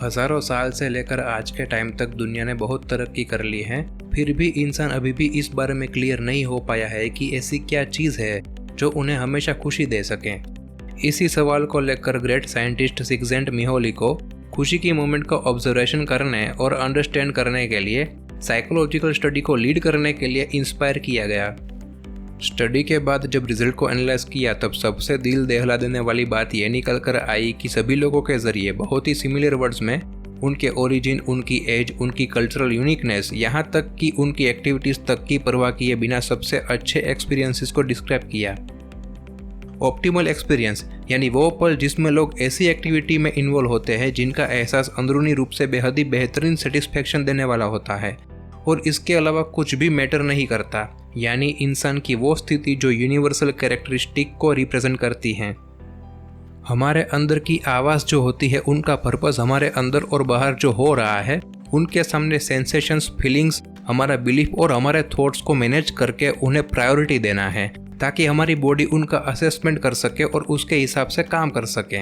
हजारों साल से लेकर आज के टाइम तक दुनिया ने बहुत तरक्की कर ली है, फिर भी इंसान अभी भी इस बारे में क्लियर नहीं हो पाया है कि ऐसी क्या चीज़ है जो उन्हें हमेशा खुशी दे सके। इसी सवाल को लेकर ग्रेट साइंटिस्ट सिक्जेंटमिहोली को खुशी की मोमेंट का ऑब्जर्वेशन करने और अंडरस्टैंड करने के लिए साइकोलॉजिकल स्टडी को लीड करने के लिए इंस्पायर किया गया। स्टडी के बाद जब रिजल्ट को एनालाइज किया तब सबसे दिल दहला देने वाली बात यह निकल कर आई कि सभी लोगों के जरिए बहुत ही सिमिलर वर्ड्स में उनके ओरिजिन, उनकी एज, उनकी कल्चरल यूनिकनेस, यहाँ तक कि उनकी एक्टिविटीज़ तक की परवाह किए बिना सबसे अच्छे एक्सपीरियंसेस को डिस्क्राइब किया। ऑप्टिमल एक्सपीरियंस यानी वो पल जिसमें लोग ऐसी एक्टिविटी में इन्वॉल्व होते हैं जिनका एहसास अंदरूनी रूप से बेहद ही बेहतरीन सेटिस्फैक्शन देने वाला होता है और इसके अलावा कुछ भी मैटर नहीं करता, यानी इंसान की वो स्थिति जो यूनिवर्सल कैरेक्टरिस्टिक को रिप्रेजेंट करती हैं। हमारे अंदर की आवाज़ जो होती है उनका पर्पस हमारे अंदर और बाहर जो हो रहा है उनके सामने सेंसेशंस, फीलिंग्स, हमारा बिलीफ और हमारे थॉट्स को मैनेज करके उन्हें प्रायोरिटी देना है ताकि हमारी बॉडी उनका असेसमेंट कर सके और उसके हिसाब से काम कर सके।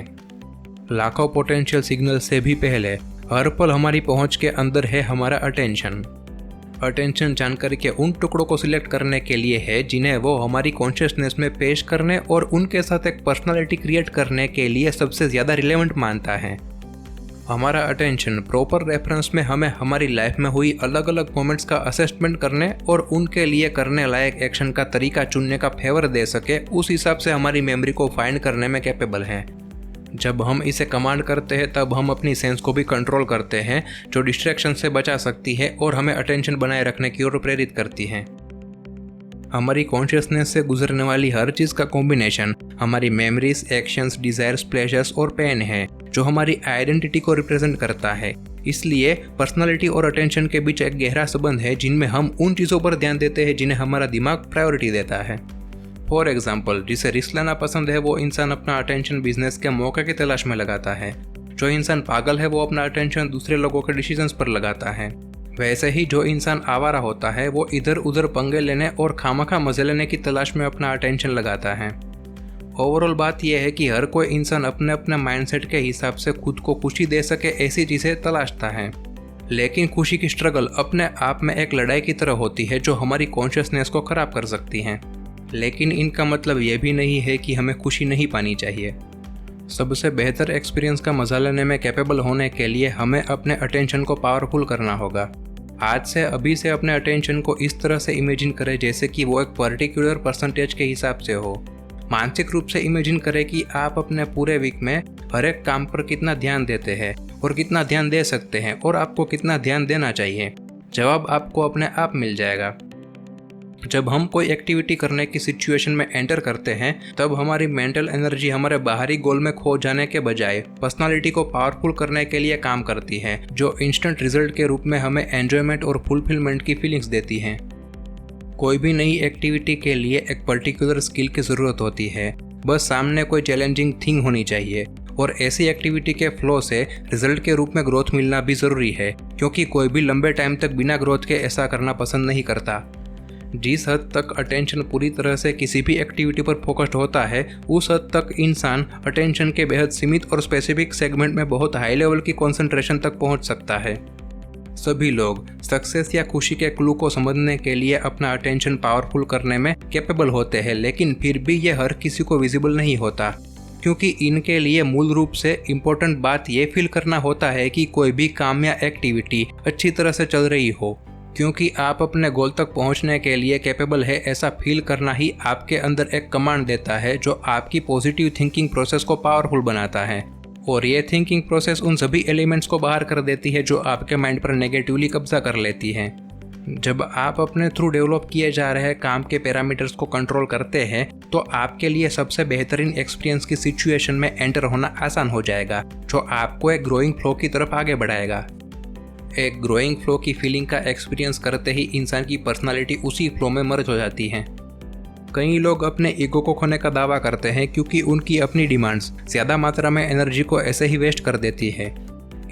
लाखों पोटेंशियल सिग्नल से भी पहले हर पल हमारी पहुंच के अंदर है हमारा अटेंशन। अटेंशन जानकारी के उन टुकड़ों को सिलेक्ट करने के लिए है जिन्हें वो हमारी कॉन्शियसनेस में पेश करने और उनके साथ एक पर्सनालिटी क्रिएट करने के लिए सबसे ज़्यादा रिलेवेंट मानता है। हमारा अटेंशन प्रॉपर रेफरेंस में हमें हमारी लाइफ में हुई अलग अलग मोमेंट्स का असेसमेंट करने और उनके लिए करने लायक एक्शन का तरीका चुनने का फेवर दे सके, उस हिसाब से हमारी मेमोरी को फाइंड करने में कैपेबल है। जब हम इसे कमांड करते हैं तब हम अपनी सेंस को भी कंट्रोल करते हैं जो डिस्ट्रैक्शन से बचा सकती है और हमें अटेंशन बनाए रखने की ओर प्रेरित करती है। हमारी कॉन्शियसनेस से गुजरने वाली हर चीज़ का कॉम्बिनेशन हमारी मेमोरीज, एक्शंस, डिजायर्स, प्लेजर्स और पेन है जो हमारी आइडेंटिटी को रिप्रेजेंट करता है। इसलिए पर्सनालिटी और अटेंशन के बीच एक गहरा संबंध है जिनमें हम उन चीज़ों पर ध्यान देते हैं जिन्हें हमारा दिमाग प्रायोरिटी देता है। फॉर एग्जाम्पल, जिसे रिस्क लेना पसंद है वो इंसान अपना अटेंशन बिजनेस के मौके की तलाश में लगाता है। जो इंसान पागल है वो अपना अटेंशन दूसरे लोगों के डिसीजंस पर लगाता है। वैसे ही जो इंसान आवारा होता है वो इधर उधर पंगे लेने और खामखा मजे लेने की तलाश में अपना अटेंशन लगाता है। ओवरऑल बात यह है कि हर कोई इंसान अपने अपने माइंडसेट के हिसाब से खुद को खुशी दे सके ऐसी चीज़ें तलाशता है, लेकिन खुशी की स्ट्रगल अपने आप में एक लड़ाई की तरह होती है जो हमारी कॉन्शियसनेस को खराब कर सकती है। लेकिन इनका मतलब यह भी नहीं है कि हमें खुशी नहीं पानी चाहिए। सबसे बेहतर एक्सपीरियंस का मजा लेने में कैपेबल होने के लिए हमें अपने अटेंशन को पावरफुल करना होगा। आज से अभी से अपने अटेंशन को इस तरह से इमेजिन करें जैसे कि वो एक पर्टिकुलर परसेंटेज के हिसाब से हो। मानसिक रूप से इमेजिन करें कि आप अपने पूरे वीक में हर एक काम पर कितना ध्यान देते हैं और कितना ध्यान दे सकते हैं और आपको कितना ध्यान देना चाहिए। जवाब आपको अपने आप मिल जाएगा। जब हम कोई एक्टिविटी करने की सिचुएशन में एंटर करते हैं तब हमारी मेंटल एनर्जी हमारे बाहरी गोल में खो जाने के बजाय पर्सनालिटी को पावरफुल करने के लिए काम करती है, जो इंस्टेंट रिजल्ट के रूप में हमें एंजॉयमेंट और फुलफिलमेंट की फीलिंग्स देती हैं। कोई भी नई एक्टिविटी के लिए एक पर्टिकुलर स्किल की ज़रूरत होती है, बस सामने कोई चैलेंजिंग थिंग होनी चाहिए और ऐसी एक्टिविटी के फ्लो से रिजल्ट के रूप में ग्रोथ मिलना भी ज़रूरी है, क्योंकि कोई भी लंबे टाइम तक बिना ग्रोथ के ऐसा करना पसंद नहीं करता। जिस हद तक अटेंशन पूरी तरह से किसी भी एक्टिविटी पर फोकस्ड होता है उस हद तक इंसान अटेंशन के बेहद सीमित और स्पेसिफिक सेगमेंट में बहुत हाई लेवल की कंसंट्रेशन तक पहुंच सकता है। सभी लोग सक्सेस या खुशी के क्लू को समझने के लिए अपना अटेंशन पावरफुल करने में कैपेबल होते हैं, लेकिन फिर भी यह हर किसी को विजिबल नहीं होता, क्योंकि इनके लिए मूल रूप से इम्पोर्टेंट बात यह फील करना होता है कि कोई भी काम या एक्टिविटी अच्छी तरह से चल रही हो। क्योंकि आप अपने गोल तक पहुंचने के लिए कैपेबल है ऐसा फील करना ही आपके अंदर एक कमांड देता है जो आपकी पॉजिटिव थिंकिंग प्रोसेस को पावरफुल बनाता है, और ये थिंकिंग प्रोसेस उन सभी एलिमेंट्स को बाहर कर देती है जो आपके माइंड पर नेगेटिवली कब्जा कर लेती हैं। जब आप अपने थ्रू डेवलप किए जा रहे काम के पैरामीटर्स को कंट्रोल करते हैं तो आपके लिए सबसे बेहतरीन एक्सपीरियंस की सिचुएशन में एंटर होना आसान हो जाएगा, जो आपको एक ग्रोइंग फ्लो की तरफ आगे बढ़ाएगा। एक ग्रोइंग फ्लो की फीलिंग का एक्सपीरियंस करते ही इंसान की पर्सनालिटी उसी फ्लो में मर्ज हो जाती है। कई लोग अपने ईगो को खोने का दावा करते हैं क्योंकि उनकी अपनी डिमांड्स ज़्यादा मात्रा में एनर्जी को ऐसे ही वेस्ट कर देती है।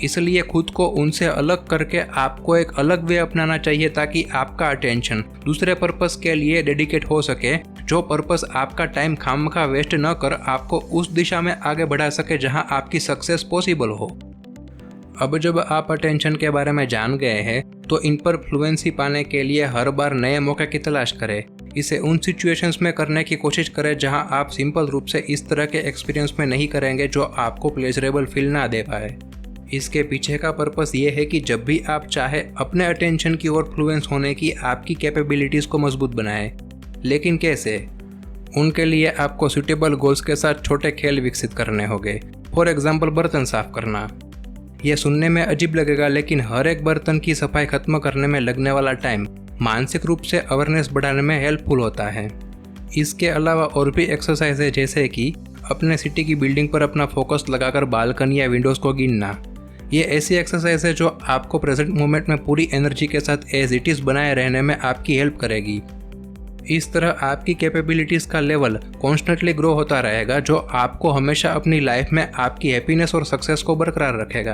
इसलिए खुद को उनसे अलग करके आपको एक अलग वे अपनाना चाहिए ताकि आपका अटेंशन दूसरे पर्पस के लिए डेडिकेट हो सके, जो पर्पस आपका टाइम खामखा वेस्ट न कर आपको उस दिशा में आगे बढ़ा सके जहां आपकी सक्सेस पॉसिबल हो। अब जब आप अटेंशन के बारे में जान गए हैं तो इन पर फ्लुएंसी पाने के लिए हर बार नए मौके की तलाश करें। इसे उन सिचुएशंस में करने की कोशिश करें जहां आप सिंपल रूप से इस तरह के एक्सपीरियंस में नहीं करेंगे जो आपको प्लेजरेबल फील ना दे पाए। इसके पीछे का पर्पस ये है कि जब भी आप चाहे अपने अटेंशन की ओर फ्लुएंस होने की आपकी कैपेबिलिटीज़ को मजबूत बनाएं। लेकिन कैसे? उनके लिए आपको सूटेबल गोल्स के साथ छोटे खेल विकसित करने होंगे। फॉर एग्जाम्पल, बर्तन साफ करना। यह सुनने में अजीब लगेगा, लेकिन हर एक बर्तन की सफाई खत्म करने में लगने वाला टाइम मानसिक रूप से अवेयरनेस बढ़ाने में हेल्पफुल होता है। इसके अलावा और भी एक्सरसाइज है, जैसे कि अपने सिटी की बिल्डिंग पर अपना फोकस लगाकर बालकनी या विंडोज़ को गिनना। ये ऐसी एक्सरसाइज है जो आपको प्रेजेंट मोमेंट में पूरी एनर्जी के साथ एज इट इज़ बनाए रहने में आपकी हेल्प करेगी। इस तरह आपकी कैपेबिलिटीज़ का लेवल कॉन्स्टेंटली ग्रो होता रहेगा, जो आपको हमेशा अपनी लाइफ में आपकी हैप्पीनेस और सक्सेस को बरकरार रखेगा।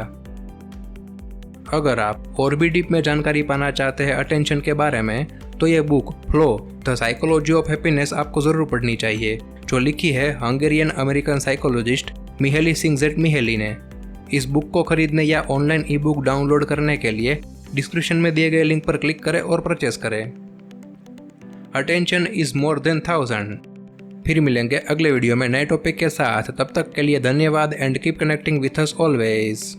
अगर आप और भी डीप में जानकारी पाना चाहते हैं अटेंशन के बारे में, तो ये book flow the psychology of happiness आपको ज़रूर पढ़नी चाहिए, जो लिखी है हंगेरियन अमेरिकन साइकोलॉजिस्ट मिहेली सिंगज़ेट-मिहेली ने। इस बुक को खरीदने या ऑनलाइन ई बुक डाउनलोड करने के लिए डिस्क्रिप्शन में दिए गए लिंक पर क्लिक करें और परचेस करें। Attention is more than 1000। फिर मिलेंगे अगले वीडियो में नए टॉपिक के साथ। तब तक के लिए धन्यवाद and keep connecting with us always.